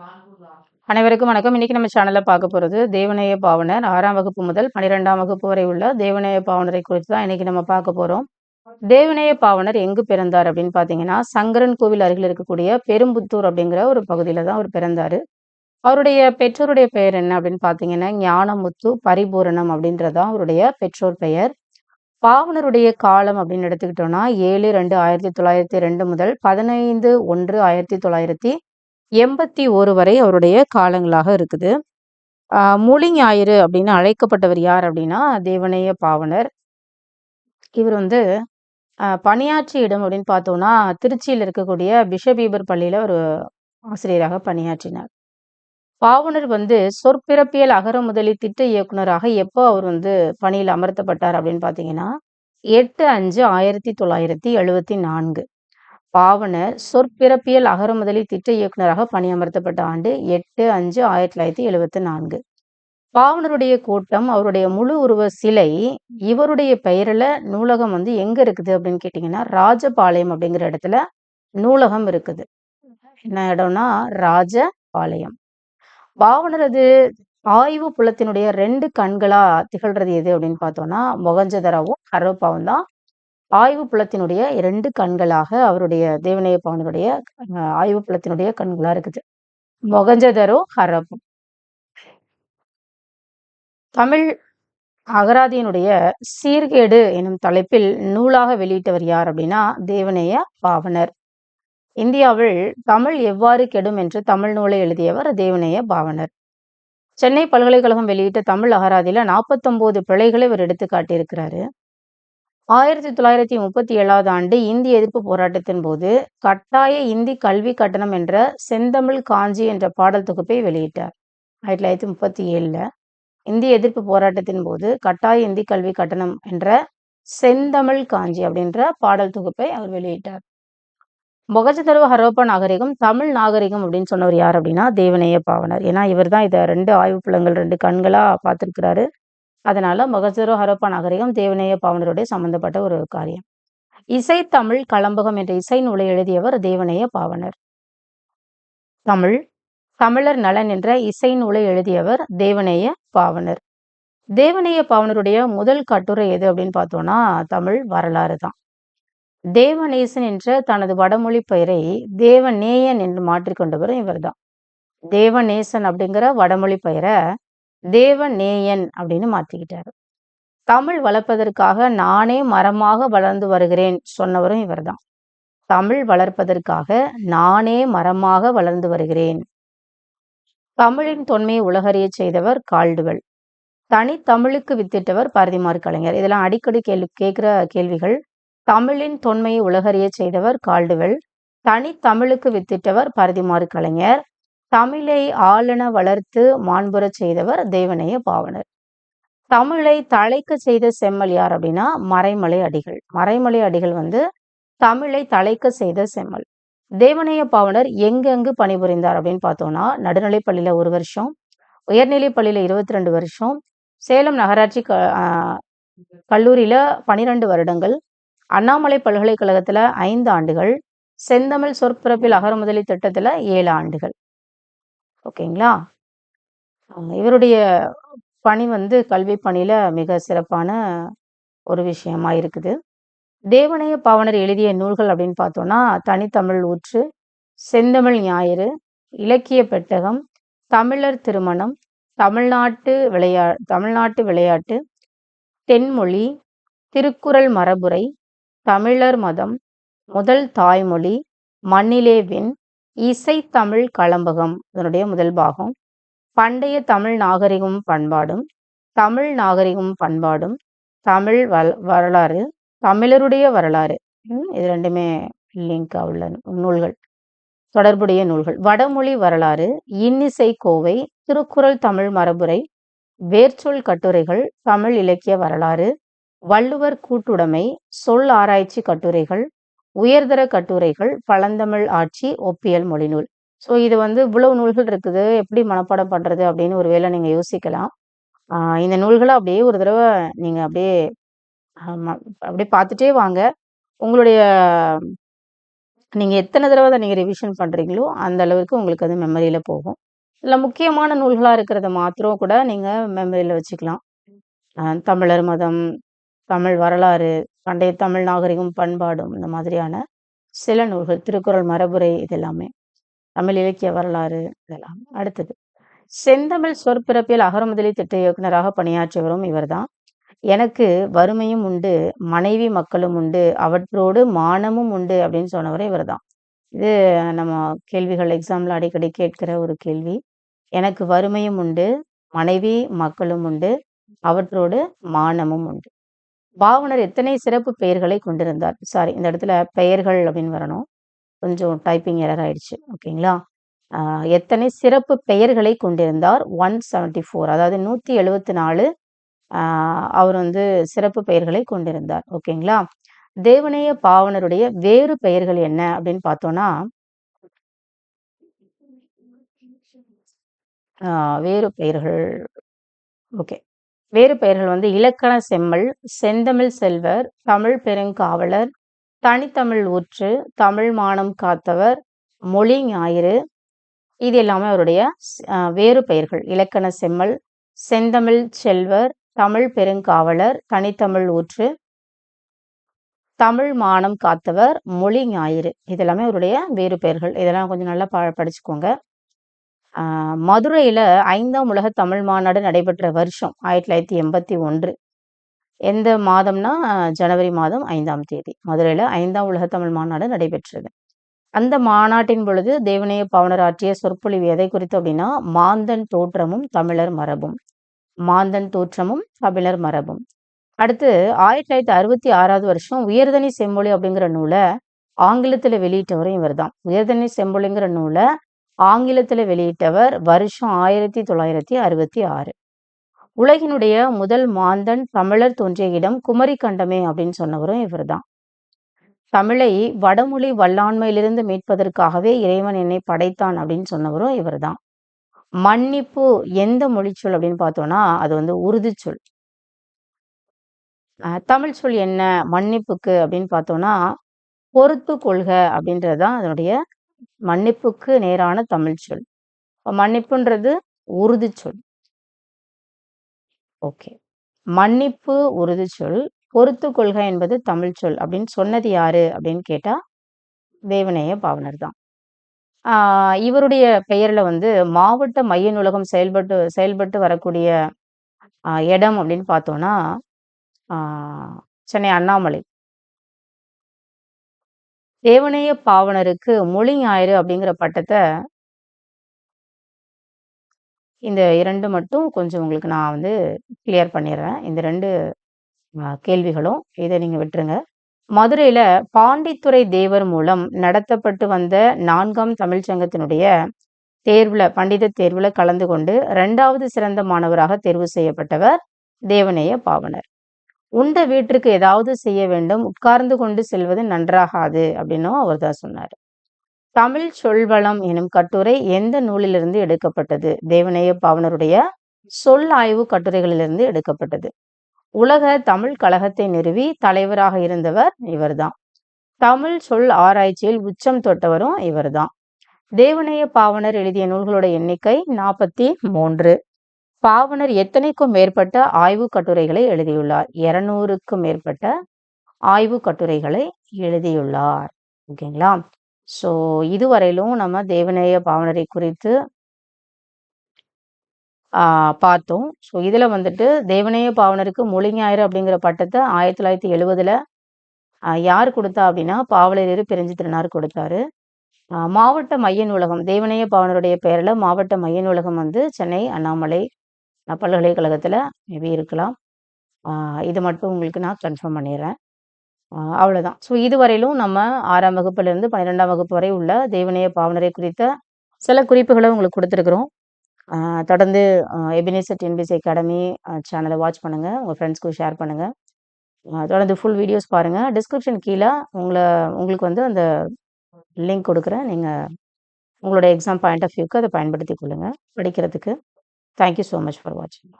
அனைவருக்கும் வணக்கம். இன்னைக்கு நம்ம சேனல்ல பார்க்க போறது தேவநேய பாவனர் 6ஆம் வகுப்பு முதல் 12ஆம் வகுப்பு வரை உள்ள தேவநேய பாவனரை குறித்து தான் இன்னைக்கு நம்ம பார்க்க போறோம். தேவநேய பாவனர் எங்கு பிறந்தார் அப்படின்னு பார்த்தீங்கன்னா, சங்கரன் கோவில் அருகில் இருக்கக்கூடிய பெரும்புத்தூர் அப்படிங்கிற ஒரு பகுதியில தான் அவர் பிறந்தாரு. அவருடைய பெற்றோருடைய பெயர் என்ன அப்படின்னு பார்த்தீங்கன்னா, ஞானமுத்து பரிபூரணம் அப்படின்றதான் அவருடைய பெற்றோர் பெயர். பாவனருடைய காலம் அப்படின்னு எடுத்துக்கிட்டோம்னா 7/2/1902 முதல் 15/1/1981 வரை அவருடைய காலங்களாக இருக்குது. மூலி ஞாயிறு அப்படின்னு அழைக்கப்பட்டவர் யார் அப்படின்னா தேவநேய பாவனர். இவர் வந்து பணியாற்றிய இடம் அப்படின்னு பார்த்தோம்னா திருச்சியில் இருக்கக்கூடிய பிஷபீபர் பள்ளியில ஒரு ஆசிரியராக பணியாற்றினார். பாவனர் வந்து சொற்பிறப்பியல் அகர முதலி திட்ட இயக்குனராக எப்போ அவர் வந்து பணியில் அமர்த்தப்பட்டார் அப்படின்னு பார்த்தீங்கன்னா 8/5/1974. பாவனர் சொற்பிறப்பியல் அகர முதலி திட்ட இயக்குனராக பணியமர்த்தப்பட்ட ஆண்டு 8/5/1974. பாவனருடைய கோட்டம் அவருடைய முழு உருவ சிலை இவருடைய பெயரில் நூலகம் வந்து எங்க இருக்குது அப்படின்னு கேட்டிங்கன்னா ராஜபாளையம் அப்படிங்கிற இடத்துல நூலகம் இருக்குது. என்ன இடம்னா ராஜபாளையம். பாவனரது ஆய்வு புலத்தினுடைய 2 கண்களா திகழ்றது எது அப்படின்னு பார்த்தோம்னா மொகஞ்சதராவும் ஹரப்பாவும் தான் ஆய்வு புலத்தினுடைய 2 கண்களாக அவருடைய தேவநேய பாவனருடைய ஆய்வு புலத்தினுடைய கண்களா இருக்குது. மொகஞ்சதரோ ஹரப்பும். தமிழ் அகராதியினுடைய சீர்கேடு எனும் தலைப்பில் நூலாக வெளியிட்டவர் யார் அப்படின்னா தேவநேய பாவனர். இந்தியாவில் தமிழ் எவ்வாறு கெடும் என்று தமிழ் நூலை எழுதியவர் தேவநேய பாவனர். சென்னை பல்கலைக்கழகம் வெளியிட்ட தமிழ் அகராதியில 49 பிழைகளை இவர் எடுத்து காட்டியிருக்கிறாரு. 1937 ஆண்டு இந்தி எதிர்ப்பு போராட்டத்தின் போது கட்டாய இந்தி கல்வி கட்டணம் என்ற செந்தமிழ் காஞ்சி என்ற பாடல் தொகுப்பை வெளியிட்டார். 1937 இந்திய எதிர்ப்பு போராட்டத்தின் போது கட்டாய இந்தி கல்வி கட்டணம் என்ற செந்தமிழ் காஞ்சி அப்படின்ற பாடல் தொகுப்பை அவர் வெளியிட்டார். மொகஞ்சதரோ ஹரப்பா நாகரிகம் தமிழ் நாகரிகம் அப்படின்னு சொன்னவர் யார் அப்படின்னா தேவநேய பாவனர். ஏன்னா இவர் தான் இதை 2 ஆய்வு புலங்கள் 2 கண்களா பார்த்திருக்கிறாரு. அதனால மொகஞ்சதரோ ஹரப்பா நாகரிகம் தேவநேய பாவனருடைய சம்பந்தப்பட்ட ஒரு காரியம். இசைத்தமிழ் களம்பகம் என்ற இசை நூலை எழுதியவர் தேவநேய பாவனர். தமிழர் நலன் என்ற இசை நூலை எழுதியவர் தேவநேய பாவனர். தேவநேய பாவனருடைய முதல் கட்டுரை எது அப்படின்னு பார்த்தோம்னா தமிழ் வரலாறு தான். தேவநேசன் என்ற தனது வடமொழி பெயரை தேவநேயன் என்று மாற்றிக்கொண்டவர் இவர் தான். தேவநேசன் அப்படிங்கிற வடமொழி பெயரை தேவநேயன் அப்படின்னு மாற்றிக்கிட்டாரு. தமிழ் வளர்ப்பதற்காக நானே மரமாக வளர்ந்து வருகிறேன் சொன்னவரும் இவர் தான். தமிழ் வளர்ப்பதற்காக நானே மரமாக வளர்ந்து வருகிறேன். தமிழின் தொன்மையை உலகறிய செய்தவர் கால்டுவெல். தனி தமிழுக்கு வித்திட்டவர் பரதிமாறு கலைஞர். இதெல்லாம் அடிக்கடி கேட்கிற கேள்விகள். தமிழின் தொன்மையை உலகறிய செய்தவர் கால்டுவெல். தனி தமிழுக்கு வித்திட்டவர் பரதிமாறு கலைஞர். தமிழை ஆளென வளர்த்து மாண்புறச் செய்தவர் தேவநேய பாவனர். தமிழை தழைக்க செய்த செம்மல் யார் அப்படின்னா மறைமலை அடிகள். மறைமலை அடிகள் வந்து தமிழை தழைக்க செய்த செம்மல். தேவநேய பாவனர் எங்கெங்கு பணிபுரிந்தார் அப்படின்னு பார்த்தோம்னா நடுநிலைப் பள்ளியில 1 வருஷம், உயர்நிலைப் பள்ளியில 22 வருஷம், சேலம் நகராட்சி கல்லூரியில 12 வருடங்கள், அண்ணாமலை பல்கலைக்கழகத்துல 5 ஆண்டுகள், செந்தமிழ் சொற்பிறப்பில் அகரமுதலி திட்டத்துல 7 ஆண்டுகள். ஓகேங்களா? இவருடைய பணி வந்து கல்வி பணியில மிக சிறப்பான ஒரு விஷயமா இருக்குது. தேவநேய பாவனர் எழுதிய நூல்கள் அப்படின்னு பார்த்தோம்னா தனித்தமிழ் ஊற்று, செந்தமிழ் ஞாயிறு, இலக்கிய பெட்டகம், தமிழர் திருமணம், தமிழ்நாட்டு விளையாட்டு, தென்மொழி, திருக்குறள் மரபுரை, தமிழர் மதம், முதல் தாய்மொழி, மண்ணிலே விண், இசைத்தமிழ் களம்பகம் இதனுடைய முதல் பாகம், பண்டைய தமிழ் நாகரிகமும் பண்பாடும், தமிழ் நாகரிகமும் பண்பாடும், தமிழ் வரலாறு, தமிழருடைய வரலாறு, இது 2மே லிங்கா உள்ள நூல்கள், தொடர்புடைய நூல்கள், வடமொழி வரலாறு, இன்னிசை கோவை, திருக்குறள் தமிழ் மரபுரை, வேர்ச்சொல் கட்டுரைகள், தமிழ் இலக்கிய வரலாறு, வள்ளுவர் கூட்டுடைமை, சொல் ஆராய்ச்சி கட்டுரைகள், உயர்தர கட்டுரைகள், பழந்தமிழ் ஆட்சி, ஒப்பியல் மொழிநூல். ஸோ இது வந்து இவ்வளவு நூல்கள் இருக்குது, எப்படி மனப்பாடம் பண்றது அப்படின்னு ஒரு வேளை நீங்க யோசிக்கலாம். இந்த நூல்களை அப்படியே ஒரு தடவை நீங்க அப்படியே அப்படியே பார்த்துட்டே வாங்க. உங்களுடைய நீங்கள் எத்தனை தடவை அதை நீங்கள் ரிவிஷன் பண்ணுறீங்களோ அந்த அளவுக்கு உங்களுக்கு அது மெமரியில் போகும். இதில் முக்கியமான நூல்களாக இருக்கிறத மாத்திரம் கூட நீங்கள் மெமரியில் வச்சுக்கலாம். தமிழர் மதம், தமிழ் வரலாறு, பண்டைய தமிழ் நாகரிகம் பண்பாடும், இந்த மாதிரியான சில நூல்கள், திருக்குறள் மரபுரை, இதெல்லாமே தமிழ் இலக்கிய வரலாறு இதெல்லாம். அடுத்தது செந்தமிழ் சொற்பிறப்பியல் அகரமுதலி திட்ட இயக்குனராக பணியாற்றியவரும் இவர்தான். எனக்கு வறுமையும் உண்டு, மனைவி மக்களும் உண்டு, அவற்றோடு மானமும் உண்டு அப்படின்னு சொன்னவரே இவர்தான். இது நம்ம கேள்விகள் எக்ஸாம்ல அடிக்கடி கேட்கிற ஒரு கேள்வி. எனக்கு வறுமையும் உண்டு, மனைவி மக்களும் உண்டு, அவற்றோடு மானமும் உண்டு. பாவனர் எத்தனை சிறப்பு பெயர்களை கொண்டிருந்தார்? சாரி, இந்த இடத்துல பெயர்கள் அப்படின்னு வரணும். கொஞ்சம் டைப்பிங் எரர் ஆயிடுச்சு. ஓகேங்களா? எத்தனை சிறப்பு பெயர்களை கொண்டிருந்தார்? 174, அதாவது 174 அவர் வந்து சிறப்பு பெயர்களை கொண்டிருந்தார். ஓகேங்களா? தேவநேய பாவனருடைய வேறு பெயர்கள் என்ன அப்படின்னு பார்த்தோம்னா, வேறு பெயர்கள், ஓகே, வேறு பெயர்கள் வந்து இலக்கண செம்மல், செந்தமிழ் செல்வர், தமிழ் பெருங்காவலர், தனித்தமிழ் ஊற்று, தமிழ் மானம் காத்தவர், மொழி ஞாயிறு, இது எல்லாமே அவருடைய வேறு பெயர்கள். இலக்கண செம்மல், செந்தமிழ் செல்வர், தமிழ் பெருங்காவலர், தனித்தமிழ் ஊற்று, தமிழ் மானம் காத்தவர், மொழி ஞாயிறு, இதெல்லாமே அவருடைய வேறு பெயர்கள். இதெல்லாம் கொஞ்சம் நல்லா படிச்சுக்கோங்க. மதுரையில 5ஆம் உலக தமிழ் மாநாடு நடைபெற்ற வருஷம் 1981. எந்த மாதம்னா ஜனவரி மாதம் 5ஆம் தேதி மதுரையில 5ஆம் உலக தமிழ் மாநாடு நடைபெற்றது. அந்த மாநாட்டின் பொழுது தேவநேய பாவனர் ஆற்றிய சொற்பொழிவு எதை குறித்து அப்படின்னா, மாந்தன் தோற்றமும் தமிழர் மரபும். மாந்தன் தோற்றமும் தமிழர் மரபும். அடுத்து 1966 வருஷம் உயர்தனி செம்மொழி அப்படிங்கிற நூலை ஆங்கிலத்தில் வெளியிட்டவரும் இவர் தான். உயர்தனி செம்மொழிங்கிற நூலை ஆங்கிலத்தில் வெளியிட்டவர் வருஷம் 1966. உலகினுடைய முதல் மாந்தன் தமிழர் தோன்றிய இடம் குமரி கண்டமே அப்படின்னு சொன்னவரும் இவர் தான். தமிழை வடமொழி வல்லாண்மையிலிருந்து மீட்பதற்காகவே இறைவன் என்னை படைத்தான் அப்படின்னு சொன்னவரும் இவர் தான். மன்னிப்பு எந்த மொழிச்சொல் அப்படின்னு பார்த்தோம்னா, அது வந்து உருது சொல். தமிழ் சொல் என்ன மன்னிப்புக்கு அப்படின்னு பார்த்தோம்னா, பொறுத்து கொள்க அப்படின்றதுதான் அதனுடைய மன்னிப்புக்கு நேரான தமிழ் சொல். மன்னிப்புன்றது உருது சொல். ஓகே, மன்னிப்பு உருது சொல், பொறுத்து கொள்க என்பது தமிழ் சொல் அப்படின்னு சொன்னது யாரு அப்படின்னு கேட்டா, தேவநேய பாவனர் தான். இவருடைய பெயர்ல வந்து மாவட்ட மைய நூலகம் செயல்பட்டு வரக்கூடிய இடம் அப்படின்னு பார்த்தோம்னா, சென்னை அண்ணாமலை. தேவநேய பாவனருக்கு மொழி ஞாயிறு அப்படிங்கிற பட்டத்தை, இந்த 2 மட்டும் கொஞ்சம் உங்களுக்கு நான் வந்து கிளியர் பண்ணிடுறேன். இந்த 2 கேள்விகளும் இதை நீங்க விட்டுருங்க. மதுரையில பாண்டித்துறை தேவர் மூலம் நடத்தப்பட்டு வந்த 4ஆம் தமிழ்ச்சங்கத்தினுடைய தேர்வுல, பண்டித தேர்வுல கலந்து கொண்டு 2வது சிறந்த மாணவராக தேர்வு செய்யப்பட்டவர் தேவநேய பாவனர். உண்ட வீட்டிற்கு ஏதாவது செய்ய வேண்டும், உட்கார்ந்து கொண்டு செல்வது நன்றாகாது அப்படின்னும் அவர் தான் சொன்னார். தமிழ் சொல்வளம் எனும் கட்டுரை எந்த நூலிலிருந்து எடுக்கப்பட்டது? தேவநேய பாவனருடைய சொல் ஆய்வு கட்டுரைகளிலிருந்து எடுக்கப்பட்டது. உலக தமிழ் கழகத்தை நிறுவி தலைவராக இருந்தவர் இவர்தான். தமிழ் சொல் ஆராய்ச்சியில் உச்சம் தொட்டவரும் இவர்தான். தேவநேய பாவனர் எழுதிய நூல்களோட எண்ணிக்கை 43. பாவனர் எத்தனைக்கும் மேற்பட்ட ஆய்வு கட்டுரைகளை எழுதியுள்ளார்? 200க்கும் மேற்பட்ட ஆய்வு கட்டுரைகளை எழுதியுள்ளார். ஓகேங்களா? ஸோ இதுவரையிலும் நம்ம தேவநேய பாவனரை குறித்து பார்த்தோம். ஸோ இதில் வந்துட்டு தேவநேய பாவனருக்கு மொழி ஞாயிறு அப்படிங்கிற பட்டத்தை 1970 யார் கொடுத்தா அப்படின்னா, பாவலரேறு பெருஞ்சித்திரனார் கொடுத்தாரு. மாவட்ட மைய நூலகம், தேவநேய பாவனருடைய பெயரில் மாவட்ட மைய நூலகம் வந்து சென்னை அண்ணாமலை பல்கலைக்கழகத்தில் மேபி இருக்கலாம். இது மட்டும் உங்களுக்கு நான் கன்ஃபார்ம் பண்ணிடுறேன். அவ்வளோதான். ஸோ இதுவரையிலும் நம்ம 6ஆம் வகுப்பிலிருந்து 12ஆம் வகுப்பு வரை உள்ள தேவநேய பாவனரை குறித்த சில குறிப்புகளை உங்களுக்கு கொடுத்துருக்குறோம். தொடர்ந்து எபினேசர் டிஎன்பிஎஸ்சி அகாடமி சேனலை வாட்ச் பண்ணுங்கள், உங்கள் ஃப்ரெண்ட்ஸ்க்கு ஷேர் பண்ணுங்கள். தொடர்ந்து ஃபுல் வீடியோஸ் பாருங்கள். டிஸ்கிரிப்ஷன் கீழே உங்களுக்கு வந்து அந்த லிங்க் கொடுக்குறேன். நீங்கள் உங்களோட எக்ஸாம் பாயிண்ட் ஆஃப் வியூக்கு அதை பயன்படுத்தி கொள்ளுங்கள் படிக்கிறதுக்கு. தேங்க்யூ ஸோ மச் ஃபார் வாட்சிங்.